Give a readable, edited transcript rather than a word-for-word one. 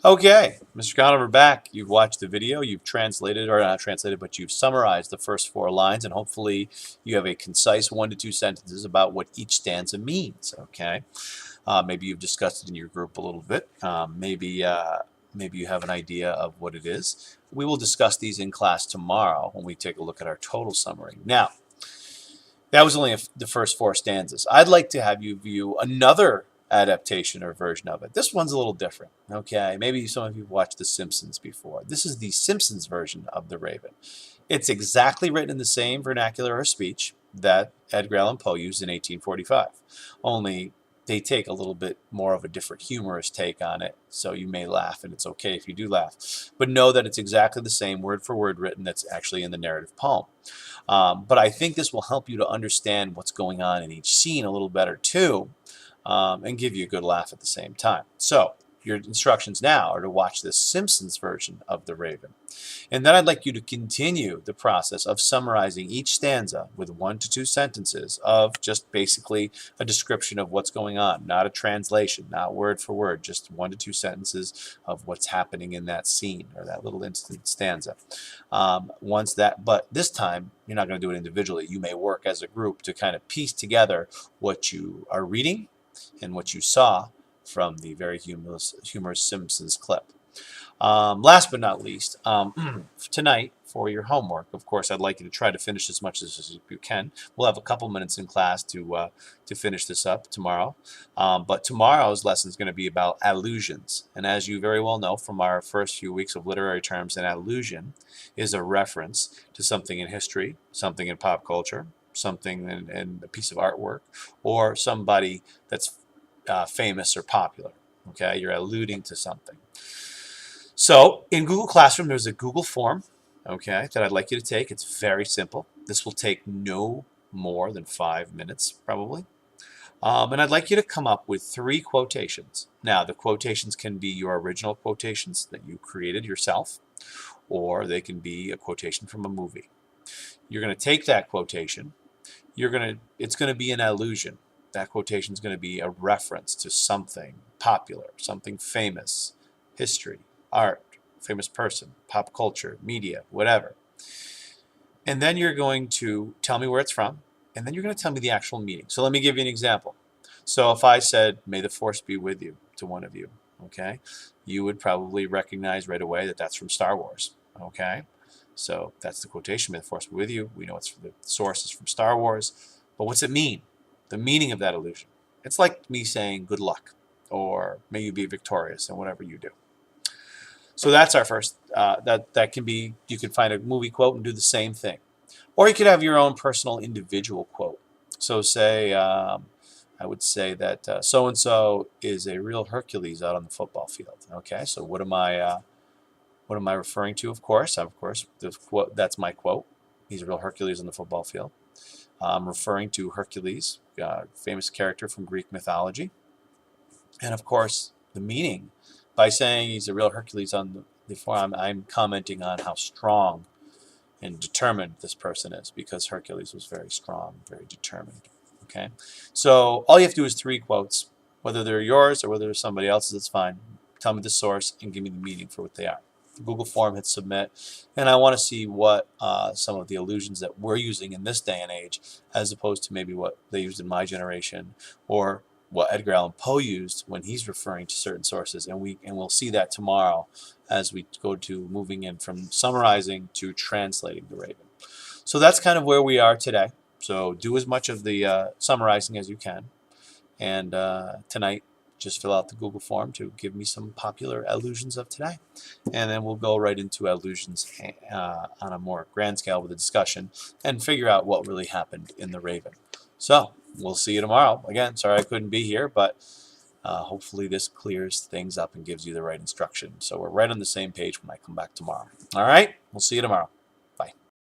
Okay, Mr. Conover back. You've watched the video, you've translated, or not translated, but you've summarized the first four lines, and hopefully you have a concise 1 to 2 sentences about what each stanza means, okay? Maybe you've discussed it in your group a little bit. Maybe you have an idea of what it is. We will discuss these in class tomorrow when we take a look at our total summary. Now, that was only the first four stanzas. I'd like to have you view another adaptation or version of it. This one's a little different, okay? Maybe some of you have watched The Simpsons before. This is the Simpsons version of The Raven. It's exactly written in the same vernacular or speech that Edgar Allan Poe used in 1845, only they take a little bit more of a different humorous take on it, so you may laugh, and it's okay if you do laugh. But know that it's exactly the same word for word written that's actually in the narrative poem. But I think this will help you to understand what's going on in each scene a little better too, and give you a good laugh at the same time. So your instructions now are to watch the Simpsons version of The Raven. And then I'd like you to continue the process of summarizing each stanza with 1 to 2 sentences of just basically a description of what's going on, not a translation, not word for word, just 1 to 2 sentences of what's happening in that scene or that little instant stanza. But this time, you're not going to do it individually. You may work as a group to kind of piece together what you are reading and what you saw from the very humorous Simpsons clip. Last but not least, tonight for your homework, of course, I'd like you to try to finish as much as you can. We'll have a couple minutes in class to finish this up tomorrow. But tomorrow's lesson is going to be about allusions. And as you very well know from our first few weeks of literary terms, an allusion is a reference to something in history, something in pop culture, something in a piece of artwork, or somebody that's famous or popular. Okay, you're alluding to something. So in Google Classroom, there's a Google form, okay, that I'd like you to take. It's very simple. This will take no more than 5 minutes, probably. And I'd like you to come up with 3 quotations. Now, the quotations can be your original quotations that you created yourself, or they can be a quotation from a movie. You're going to take that quotation. It's going to be an allusion. That quotation is going to be a reference to something popular, something famous, history, art, famous person, pop culture, media, whatever. And then you're going to tell me where it's from, and then you're going to tell me the actual meaning. So let me give you an example. So if I said, "May the force be with you," to one of you, okay, you would probably recognize right away that that's from Star Wars, okay? So that's the quotation, "May the force be with you." We know it's the source is from Star Wars, but what's it mean? The meaning of that allusion. It's like me saying good luck, or may you be victorious in whatever you do. So that's our first. That can be, you could find a movie quote and do the same thing, or you could have your own personal individual quote. So say, I would say that so and so is a real Hercules out on the football field. Okay, so what am I referring to? Of course, that's my quote. He's a real Hercules on the football field. I'm referring to Hercules, famous character from Greek mythology, and of course the meaning. By saying he's a real Hercules on the forum, I'm commenting on how strong and determined this person is, because Hercules was very strong, very determined. Okay, so all you have to do is 3 quotes, whether they're yours or whether they're somebody else's, it's fine. Tell me the source and give me the meaning for what they are. Google form, hit submit, and I want to see what some of the allusions that we're using in this day and age, as opposed to maybe what they used in my generation, or what Edgar Allan Poe used when he's referring to certain sources, and we'll see that tomorrow as we go to moving in from summarizing to translating The Raven. So that's kind of where we are today. So do as much of the summarizing as you can, and tonight just fill out the Google form to give me some popular allusions of today, and then we'll go right into allusions on a more grand scale with a discussion and figure out what really happened in The Raven. So we'll see you tomorrow. Again, sorry I couldn't be here, but hopefully this clears things up and gives you the right instruction. So we're right on the same page when I come back tomorrow. All right, we'll see you tomorrow.